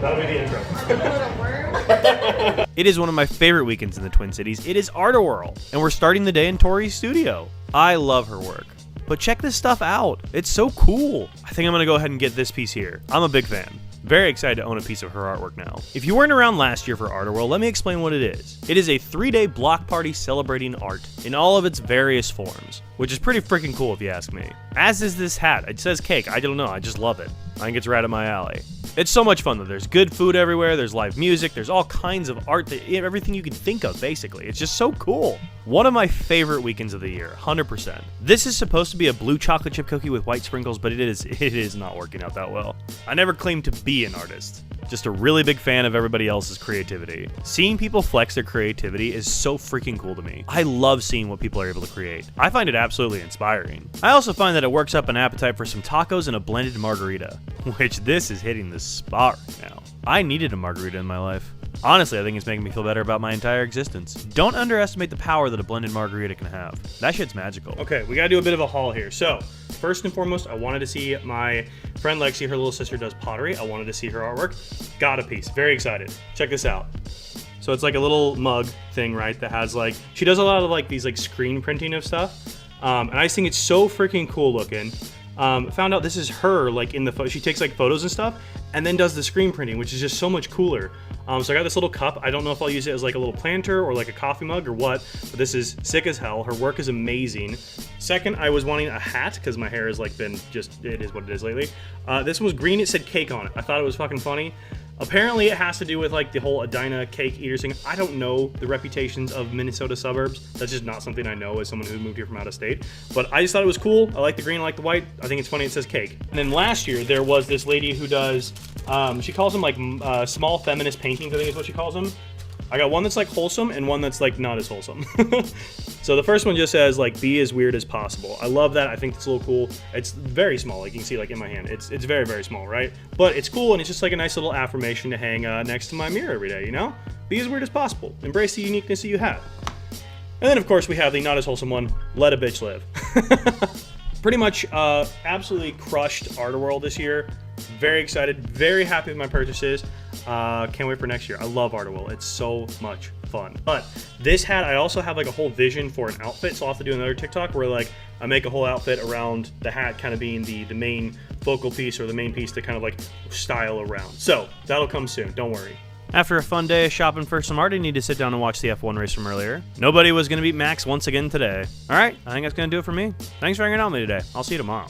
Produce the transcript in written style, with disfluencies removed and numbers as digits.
That'll be the intro. Little worm. It is one of my favorite weekends in the Twin Cities. It is Art-A-Whirl, and we're starting the day in Tori's studio. I love her work. But check this stuff out. It's so cool. I think I'm going to go ahead and get this piece here. I'm a big fan. Very excited to own a piece of her artwork now. If you weren't around last year for Art-A-Whirl, let me explain what it is. It is a 3-day block party celebrating art in all of its various forms, which is pretty freaking cool if you ask me. As is this hat. It says cake. I don't know. I just love it. I think it's right up my alley. It's so much fun though. There's good food everywhere, there's live music, there's all kinds of art, everything you can think of basically. It's just so cool. One of my favorite weekends of the year, 100%. This is supposed to be a blue chocolate chip cookie with white sprinkles, but it is not working out that well. I never claimed to be an artist. Just a really big fan of everybody else's creativity. Seeing people flex their creativity is so freaking cool to me. I love seeing what people are able to create. I find it absolutely inspiring. I also find that it works up an appetite for some tacos and a blended margarita, which this is hitting the spot right now. I needed a margarita in my life. Honestly, I think it's making me feel better about my entire existence. Don't underestimate the power that a blended margarita can have. That shit's magical. Okay, we gotta do a bit of a haul here. So, first and foremost, I wanted to see my friend Lexi, her little sister does pottery. I wanted to see her artwork. Got a piece, very excited. Check this out. So it's like a little mug thing, right, that has like, she does a lot of like these like screen printing of stuff. And I just think it's so freaking cool looking. Found out this is her, like in the photo, she takes like photos and stuff and then does the screen printing, which is just so much cooler. So I got this little cup. I don't know if I'll use it as like a little planter or like a coffee mug or what, but this is sick as hell. Her work is amazing. Second, I was wanting a hat because my hair has like been just, it is what it is lately. This one was green, it said cake on it. I thought it was fucking funny. Apparently it has to do with like the whole Edina cake eaters thing. I don't know the reputations of Minnesota suburbs. That's just not something I know as someone who moved here from out of state. But I just thought it was cool. I like the green, I like the white. I think it's funny it says cake. And then last year there was this lady who does, she calls them like small feminist paintings, I think is what she calls them. I got one that's like wholesome and one that's like not as wholesome. So the first one just says like be as weird as possible. I love that. I think it's a little cool. It's very small, like you can see like in my hand. It's very, very small, right? But it's cool and it's just like a nice little affirmation to hang next to my mirror every day, you know? Be as weird as possible. Embrace the uniqueness that you have. And then of course we have the not as wholesome one, let a bitch live. Pretty much absolutely crushed Art-A-Whirl this year. Very excited, very happy with my purchases. Can't wait for next year. I love Art-A-Whirl. It's so much fun. But this hat, I also have like a whole vision for an outfit, so I'll have to do another TikTok where like I make a whole outfit around the hat kind of being the main focal piece or the main piece to kind of like style around. So that'll come soon, don't worry. After a fun day of shopping for some art, I need to sit down and watch the F1 race from earlier. Nobody was going to beat Max once again today. All right, I think that's going to do it for me. Thanks for hanging out with me today. I'll see you tomorrow.